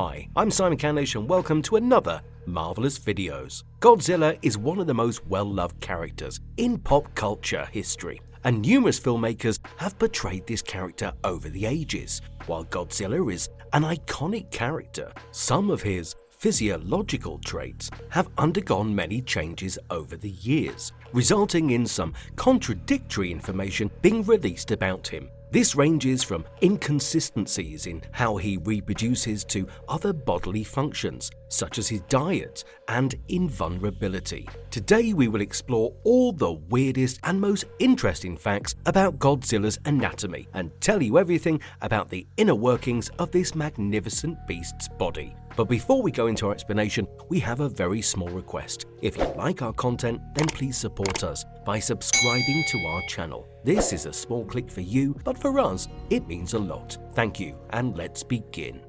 Hi, I'm Simon Canish and welcome to another Marvelous Videos. Godzilla is one of the most well-loved characters in pop culture history, and numerous filmmakers have portrayed this character over the ages. While Godzilla is an iconic character, some of his physiological traits have undergone many changes over the years, resulting in some contradictory information being released about him. This ranges from inconsistencies in how he reproduces to other bodily functions, such as his diet and invulnerability. Today we will explore all the weirdest and most interesting facts about Godzilla's anatomy and tell you everything about the inner workings of this magnificent beast's body. But before we go into our explanation, we have a very small request. If you like our content, then please support us by subscribing to our channel. This is a small click for you, but for us, it means a lot. Thank you, and let's begin.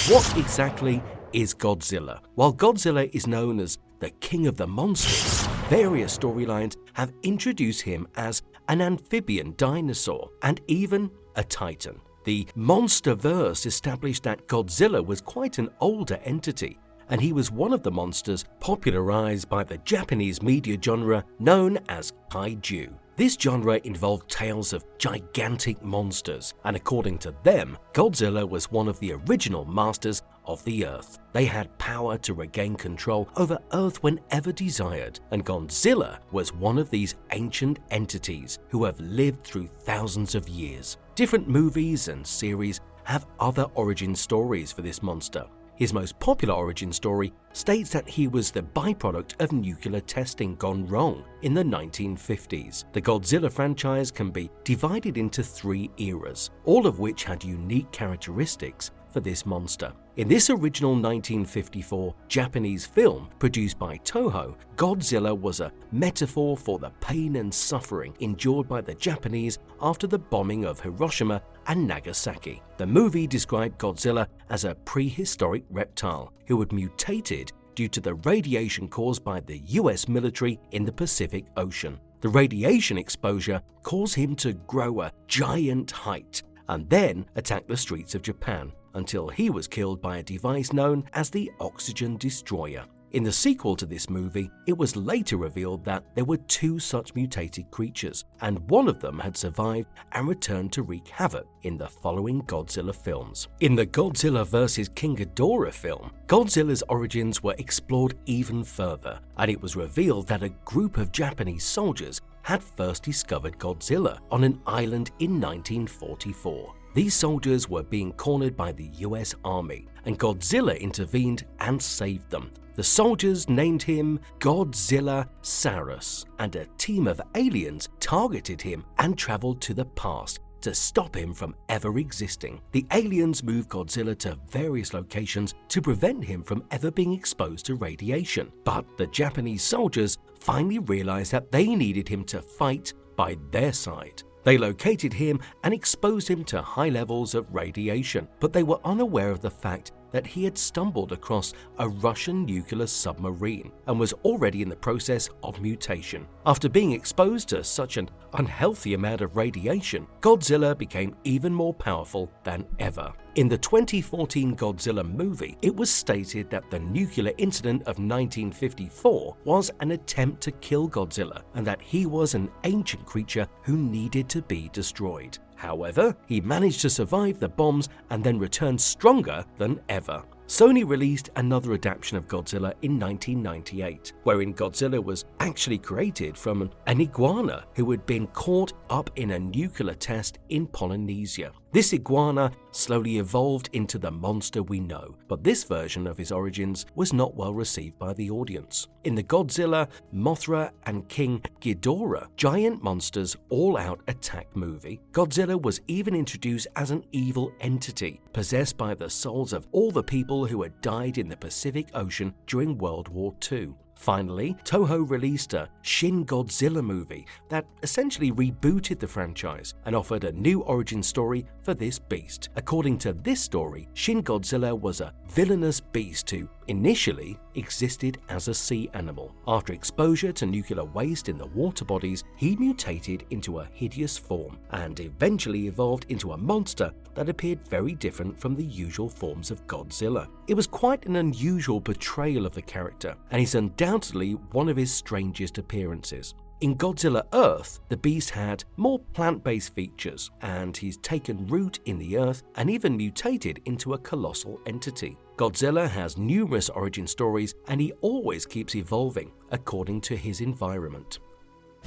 What exactly is Godzilla? While Godzilla is known as the king of the monsters, various storylines have introduced him as an amphibian dinosaur and even a titan. The Monsterverse established that Godzilla was quite an older entity, and he was one of the monsters popularized by the Japanese media genre known as Kaiju. This genre involved tales of gigantic monsters, and according to them, Godzilla was one of the original masters of the Earth. They had power to regain control over Earth whenever desired, and Godzilla was one of these ancient entities who have lived through thousands of years. Different movies and series have other origin stories for this monster. His most popular origin story states that he was the byproduct of nuclear testing gone wrong in the 1950s. The Godzilla franchise can be divided into 3 eras, all of which had unique characteristics for this monster. In this original 1954 Japanese film produced by Toho, Godzilla was a metaphor for the pain and suffering endured by the Japanese after the bombing of Hiroshima and Nagasaki. The movie described Godzilla as a prehistoric reptile who had mutated due to the radiation caused by the US military in the Pacific Ocean. The radiation exposure caused him to grow a giant height and then attack the streets of Japan, until he was killed by a device known as the Oxygen Destroyer. In the sequel to this movie, it was later revealed that there were 2 such mutated creatures, and one of them had survived and returned to wreak havoc in the following Godzilla films. In the Godzilla vs. King Ghidorah film, Godzilla's origins were explored even further, and it was revealed that a group of Japanese soldiers had first discovered Godzilla on an island in 1944. These soldiers were being cornered by the US Army, and Godzilla intervened and saved them. The soldiers named him Godzilla Saurus, and a team of aliens targeted him and traveled to the past to stop him from ever existing. The aliens moved Godzilla to various locations to prevent him from ever being exposed to radiation. But the Japanese soldiers finally realized that they needed him to fight by their side. They located him and exposed him to high levels of radiation, but they were unaware of the fact that he had stumbled across a Russian nuclear submarine and was already in the process of mutation. After being exposed to such an unhealthy amount of radiation, Godzilla became even more powerful than ever. In the 2014 Godzilla movie, it was stated that the nuclear incident of 1954 was an attempt to kill Godzilla and that he was an ancient creature who needed to be destroyed. However, he managed to survive the bombs and then returned stronger than ever. Sony released another adaptation of Godzilla in 1998, wherein Godzilla was actually created from an iguana who had been caught up in a nuclear test in Polynesia. This iguana slowly evolved into the monster we know, but this version of his origins was not well received by the audience. In the Godzilla, Mothra, and King Ghidorah Giant Monsters All-Out Attack movie, Godzilla was even introduced as an evil entity, possessed by the souls of all the people who had died in the Pacific Ocean during World War II. Finally, Toho released a Shin Godzilla movie that essentially rebooted the franchise and offered a new origin story for this beast. According to this story, Shin Godzilla was a villainous beast who initially existed as a sea animal. After exposure to nuclear waste in the water bodies, he mutated into a hideous form and eventually evolved into a monster that appeared very different from the usual forms of Godzilla. It was quite an unusual portrayal of the character, and is undoubtedly one of his strangest appearances. In Godzilla Earth, the beast had more plant-based features, and he's taken root in the earth and even mutated into a colossal entity. Godzilla has numerous origin stories, and he always keeps evolving according to his environment.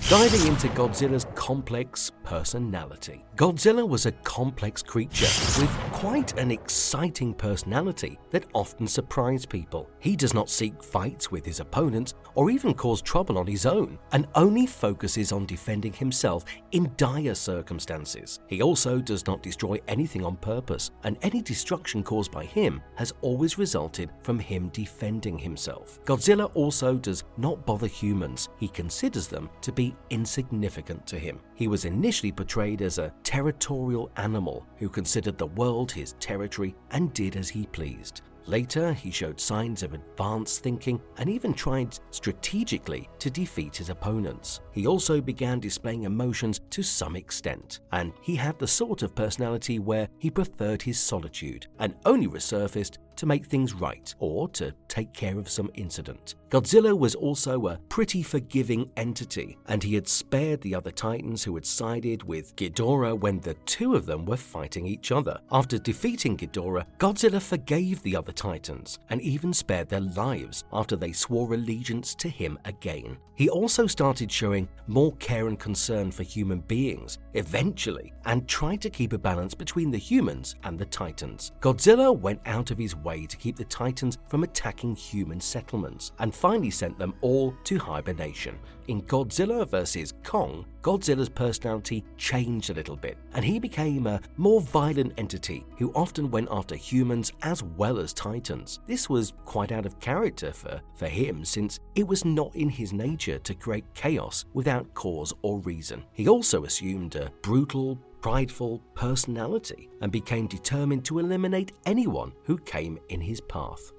Diving into Godzilla's complex personality. Godzilla was a complex creature with quite an exciting personality that often surprised people. He does not seek fights with his opponents or even cause trouble on his own, and only focuses on defending himself in dire circumstances. He also does not destroy anything on purpose, and any destruction caused by him has always resulted from him defending himself. Godzilla also does not bother humans. He considers them to be insignificant to him. He was initially portrayed as a territorial animal who considered the world his territory and did as he pleased. Later, he showed signs of advanced thinking and even tried strategically to defeat his opponents. He also began displaying emotions to some extent, and he had the sort of personality where he preferred his solitude and only resurfaced to make things right or to take care of some incident. Godzilla was also a pretty forgiving entity, and he had spared the other Titans who had sided with Ghidorah when the two of them were fighting each other. After defeating Ghidorah, Godzilla forgave the other Titans and even spared their lives after they swore allegiance to him again. He also started showing more care and concern for human beings eventually, and tried to keep a balance between the humans and the Titans. Godzilla went out of his way to keep the Titans from attacking human settlements, and finally sent them all to hibernation. In Godzilla vs. Kong, Godzilla's personality changed a little bit, and he became a more violent entity who often went after humans as well as Titans. This was quite out of character for him, since it was not in his nature to create chaos without cause or reason. He also assumed a brutal, prideful personality and became determined to eliminate anyone who came in his path.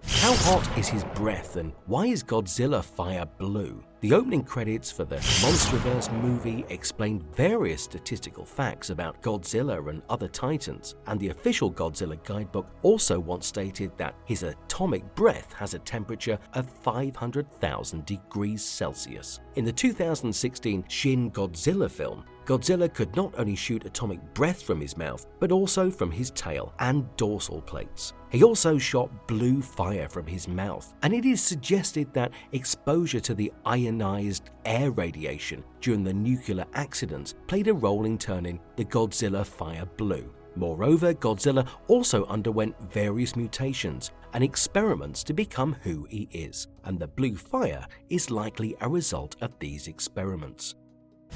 How hot is his breath, and why is Godzilla fire blue? The opening credits for the Monsterverse movie explained various statistical facts about Godzilla and other Titans, and the official Godzilla guidebook also once stated that his atomic breath has a temperature of 500,000 degrees Celsius. In the 2016 Shin Godzilla film, Godzilla could not only shoot atomic breath from his mouth, but also from his tail and dorsal plates. He also shot blue fire from his mouth, and it is suggested that exposure to the ionized air radiation during the nuclear accidents played a role in turning the Godzilla fire blue. Moreover, Godzilla also underwent various mutations and experiments to become who he is, and the blue fire is likely a result of these experiments.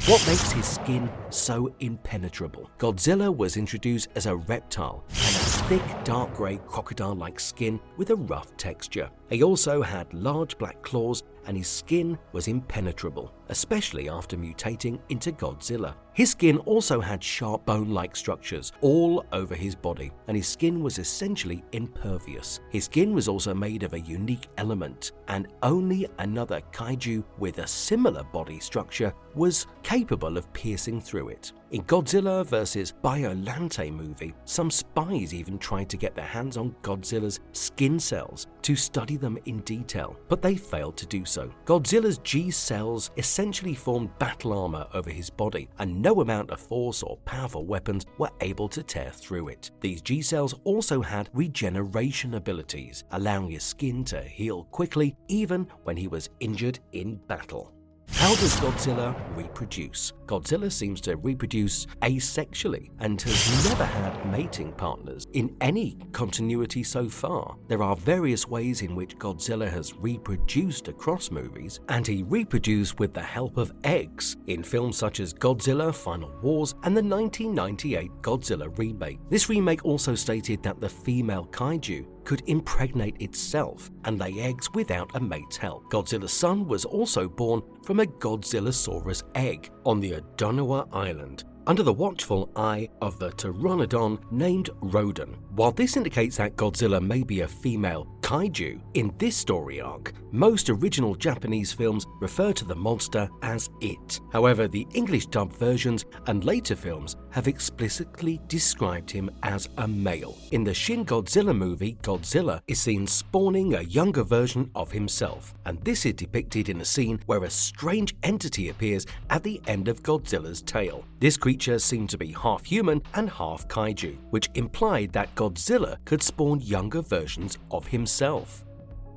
What makes his skin so impenetrable? Godzilla was introduced as a reptile and has thick, dark grey crocodile-like skin with a rough texture. He also had large black claws, and his skin was impenetrable, especially after mutating into Godzilla. His skin also had sharp bone-like structures all over his body, and his skin was essentially impervious. His skin was also made of a unique element, and only another kaiju with a similar body structure was capable of piercing through it. In Godzilla vs. Biollante movie, some spies even tried to get their hands on Godzilla's skin cells to study them in detail, but they failed to do so. Godzilla's G cells essentially formed battle armor over his body, and no amount of force or powerful weapons were able to tear through it. These G cells also had regeneration abilities, allowing his skin to heal quickly even when he was injured in battle. How does Godzilla reproduce? Godzilla seems to reproduce asexually and has never had mating partners in any continuity so far. There are various ways in which Godzilla has reproduced across movies, and he reproduced with the help of eggs in films such as Godzilla Final Wars and the 1998 Godzilla remake. This remake also stated that the female kaiju could impregnate itself and lay eggs without a mate's help. Godzilla's son was also born from a Godzillasaurus egg on the Odonoa Island. under the watchful eye of the pteranodon named Rodan. While this indicates that Godzilla may be a female kaiju, in this story arc, most original Japanese films refer to the monster as it. However, the English dub versions and later films have explicitly described him as a male. In the Shin Godzilla movie, Godzilla is seen spawning a younger version of himself, and this is depicted in a scene where a strange entity appears at the end of Godzilla's tail. This creature seemed to be half human and half kaiju, which implied that Godzilla could spawn younger versions of himself.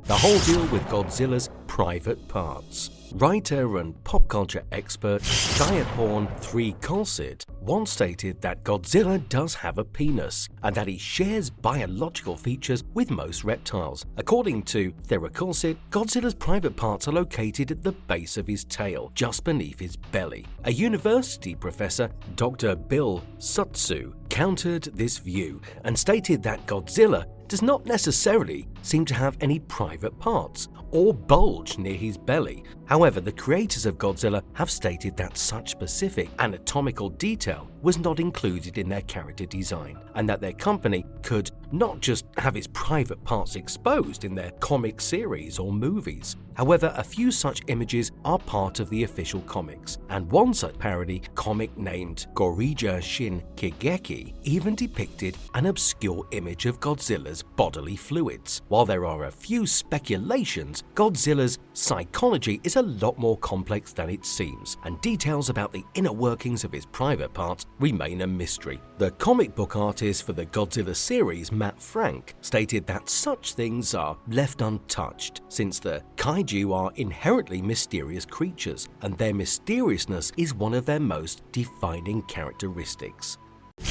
The whole deal with Godzilla's private parts. Writer and pop culture expert Dietary 3 Colsid once stated that Godzilla does have a penis and that he shares biological features with most reptiles. According to Colsid, Godzilla's private parts are located at the base of his tail, just beneath his belly. A university professor, Dr. Bill Sutsu, countered this view and stated that Godzilla does not necessarily seem to have any private parts or bulge near his belly. However, the creators of Godzilla have stated that such specific anatomical detail was not included in their character design, and that their company could not just have his private parts exposed in their comic series or movies. However, a few such images are part of the official comics, and one such parody comic named Gorija Shin Kigeki even depicted an obscure image of Godzilla's bodily fluids. While there are a few speculations, Godzilla's psychology is a lot more complex than it seems, and details about the inner workings of his private parts remain a mystery. The comic book artist for the Godzilla series, Matt Frank, stated that such things are left untouched, since the kaiju are inherently mysterious creatures, and their mysteriousness is one of their most defining characteristics.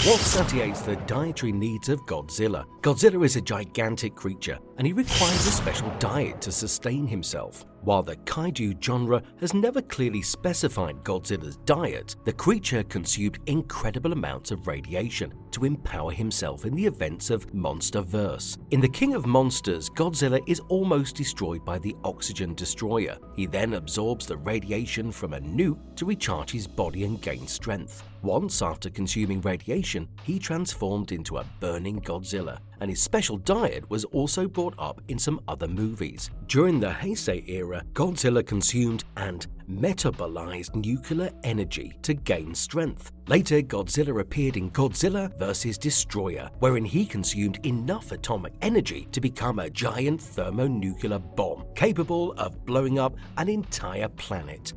What satiates the dietary needs of Godzilla? Godzilla is a gigantic creature, and he requires a special diet to sustain himself. While the kaiju genre has never clearly specified Godzilla's diet, the creature consumed incredible amounts of radiation to empower himself in the events of Monsterverse. In The King of Monsters, Godzilla is almost destroyed by the oxygen destroyer. He then absorbs the radiation from a nuke to recharge his body and gain strength. Once after consuming radiation, he transformed into a burning Godzilla, and his special diet was also brought up in some other movies. During the Heisei era, Godzilla consumed and metabolized nuclear energy to gain strength. Later, Godzilla appeared in Godzilla vs. Destroyer, wherein he consumed enough atomic energy to become a giant thermonuclear bomb capable of blowing up an entire planet.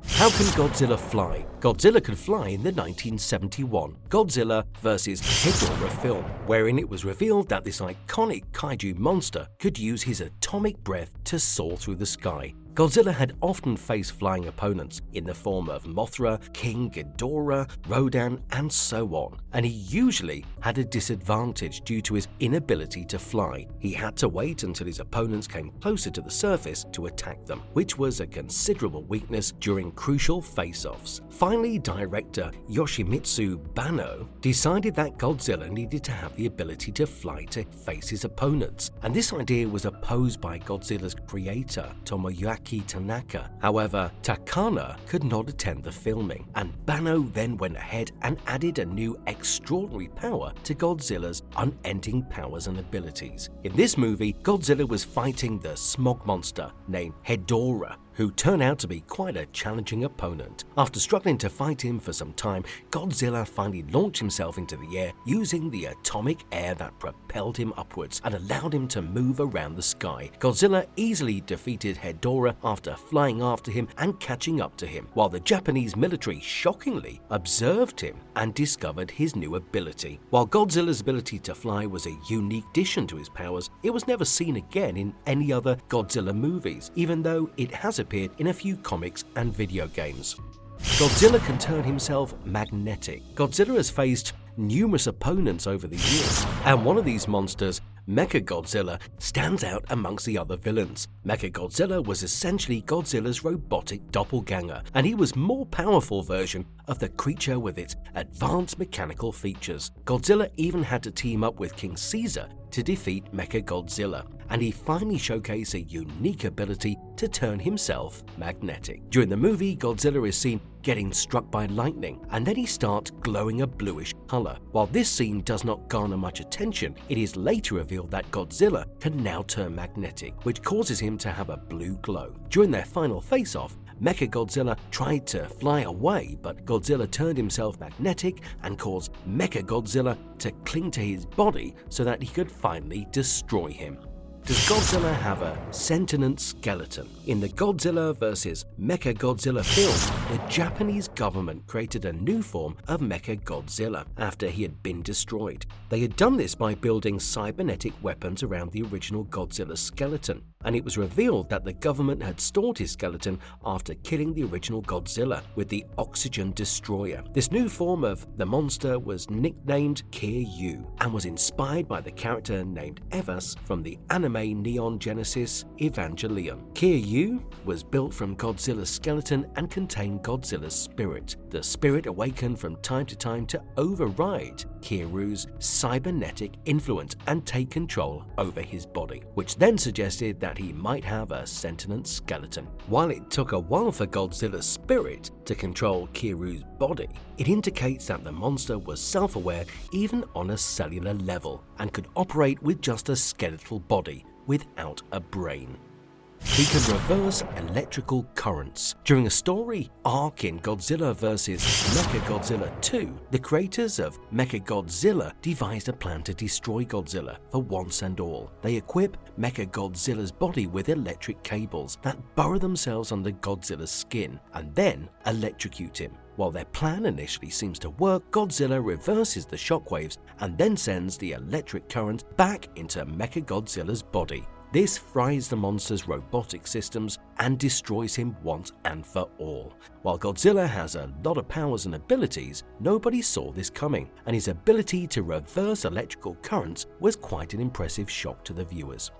How can Godzilla fly? Godzilla could fly in the 1971 Godzilla vs. Ghidorah film, wherein it was revealed that this iconic kaiju monster could use his atomic breath to soar through the sky. Godzilla had often faced flying opponents in the form of Mothra, King Ghidorah, Rodan, and so on, and he usually had a disadvantage due to his inability to fly. He had to wait until his opponents came closer to the surface to attack them, which was a considerable weakness during crucial face-offs. Finally, director Yoshimitsu Banno decided that Godzilla needed to have the ability to fly to face his opponents, and this idea was opposed by Godzilla's creator, Tomoyuki Tanaka. However, Takana could not attend the filming, and Banno then went ahead and added a new extraordinary power to Godzilla's unending powers and abilities. In this movie, Godzilla was fighting the smog monster named Ghidorah, who turned out to be quite a challenging opponent. After struggling to fight him for some time, Godzilla finally launched himself into the air using the atomic air that propelled him upwards and allowed him to move around the sky. Godzilla easily defeated Ghidorah after flying after him and catching up to him, while the Japanese military shockingly observed him and discovered his new ability. While Godzilla's ability to fly was a unique addition to his powers, it was never seen again in any other Godzilla movies, even though it has appeared in a few comics and video games. Godzilla can turn himself magnetic. Godzilla has faced numerous opponents over the years, and one of these monsters, Mechagodzilla, stands out amongst the other villains. Mechagodzilla was essentially Godzilla's robotic doppelganger, and he was a more powerful version of the creature with its advanced mechanical features. Godzilla even had to team up with King Caesar to defeat Mechagodzilla, and he finally showcased a unique ability to turn himself magnetic. During the movie, Godzilla is seen getting struck by lightning, and then he starts glowing a bluish color. While this scene does not garner much attention, it is later revealed that Godzilla can now turn magnetic, which causes him to have a blue glow. During their final face-off, Mechagodzilla tried to fly away, but Godzilla turned himself magnetic and caused Mechagodzilla to cling to his body so that he could finally destroy him. Does Godzilla have a sentient skeleton? In the Godzilla vs. Mechagodzilla film, the Japanese government created a new form of Mechagodzilla after he had been destroyed. They had done this by building cybernetic weapons around the original Godzilla skeleton, and it was revealed that the government had stored his skeleton after killing the original Godzilla with the Oxygen Destroyer. This new form of the monster was nicknamed Kaiju and was inspired by the character named Evas from the anime Neon Genesis Evangelion. Kaiju was built from Godzilla's skeleton and contained Godzilla's spirit. The spirit awakened from time to time to override Kiryu's cybernetic influence and take control over his body, which then suggested that he might have a sentient skeleton. While it took a while for Godzilla's spirit to control Kiryu's body, it indicates that the monster was self-aware even on a cellular level and could operate with just a skeletal body without a brain. He can reverse electrical currents. During a story arc in Godzilla vs. Mechagodzilla 2, the creators of Mechagodzilla devised a plan to destroy Godzilla for once and all. They equip Mechagodzilla's body with electric cables that burrow themselves under Godzilla's skin and then electrocute him. While their plan initially seems to work, Godzilla reverses the shockwaves and then sends the electric current back into Mechagodzilla's body. This fries the monster's robotic systems and destroys him once and for all. While Godzilla has a lot of powers and abilities, nobody saw this coming, and his ability to reverse electrical currents was quite an impressive shock to the viewers.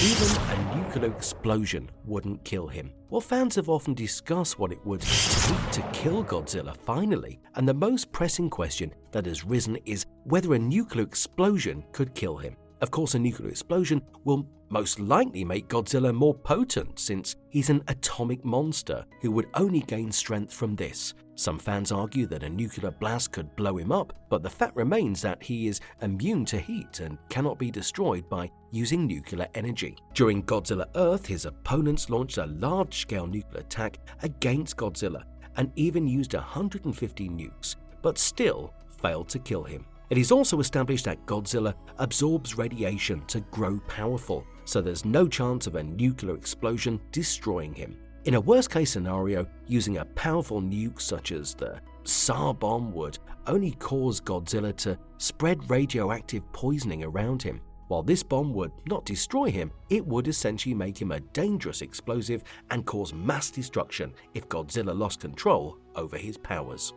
Even a nuclear explosion wouldn't kill him. Well, fans have often discussed what it would take to kill Godzilla finally, and the most pressing question that has risen is whether a nuclear explosion could kill him. Of course, a nuclear explosion will most likely make Godzilla more potent, since he's an atomic monster who would only gain strength from this. Some fans argue that a nuclear blast could blow him up, but the fact remains that he is immune to heat and cannot be destroyed by using nuclear energy. During Godzilla Earth, his opponents launched a large-scale nuclear attack against Godzilla and even used 150 nukes, but still failed to kill him. It is also established that Godzilla absorbs radiation to grow powerful, so there's no chance of a nuclear explosion destroying him. In a worst-case scenario, using a powerful nuke such as the Tsar bomb would only cause Godzilla to spread radioactive poisoning around him. While this bomb would not destroy him, it would essentially make him a dangerous explosive and cause mass destruction if Godzilla lost control over his powers.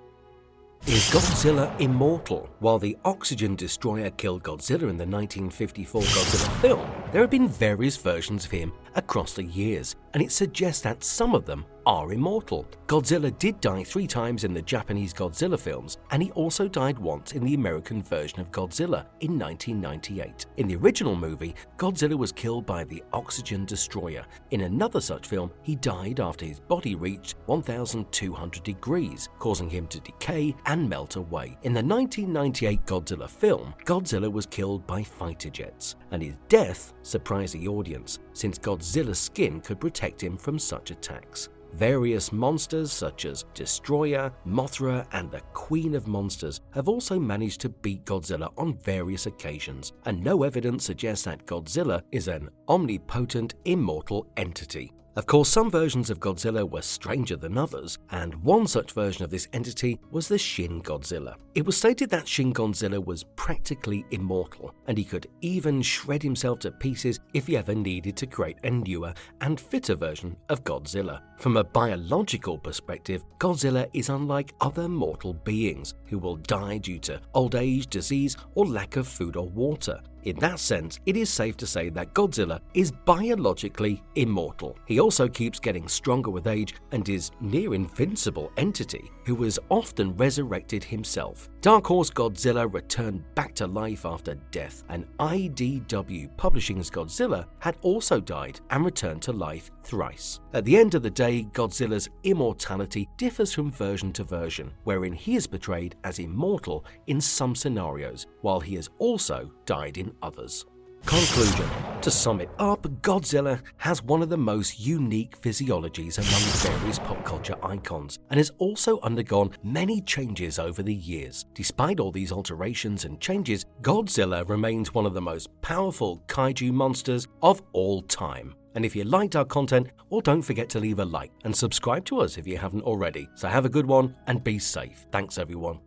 Is Godzilla immortal? While the Oxygen Destroyer killed Godzilla in the 1954 Godzilla film, there have been various versions of him across the years, and it suggests that some of them are immortal. Godzilla did die 3 times in the Japanese Godzilla films, and he also died once in the American version of Godzilla in 1998. In the original movie, Godzilla was killed by the Oxygen Destroyer. In another such film, he died after his body reached 1,200 degrees, causing him to decay and melt away. In the 1998 Godzilla film, Godzilla was killed by fighter jets, and his death surprised the audience, since Godzilla's skin could protect him from such attacks. Various monsters such as Destroyer, Mothra, and the Queen of Monsters have also managed to beat Godzilla on various occasions, and no evidence suggests that Godzilla is an omnipotent, immortal entity. Of course, some versions of Godzilla were stranger than others, and one such version of this entity was the Shin Godzilla. It was stated that Shin Godzilla was practically immortal, and he could even shred himself to pieces if he ever needed to create a newer and fitter version of Godzilla. From a biological perspective, Godzilla is unlike other mortal beings who will die due to old age, disease, or lack of food or water. In that sense, it is safe to say that Godzilla is biologically immortal. He also keeps getting stronger with age and is near invincible entity who has often resurrected himself. Dark Horse Godzilla returned back to life after death, and IDW Publishing's Godzilla had also died and returned to life thrice. At the end of the day, Godzilla's immortality differs from version to version, wherein he is portrayed as immortal in some scenarios, while he has also died in others. Conclusion. To sum it up, Godzilla has one of the most unique physiologies among various pop culture icons and has also undergone many changes over the years. Despite all these alterations and changes, Godzilla remains one of the most powerful kaiju monsters of all time. And if you liked our content, well, don't forget to leave a like and subscribe to us if you haven't already. So have a good one and be safe. Thanks everyone.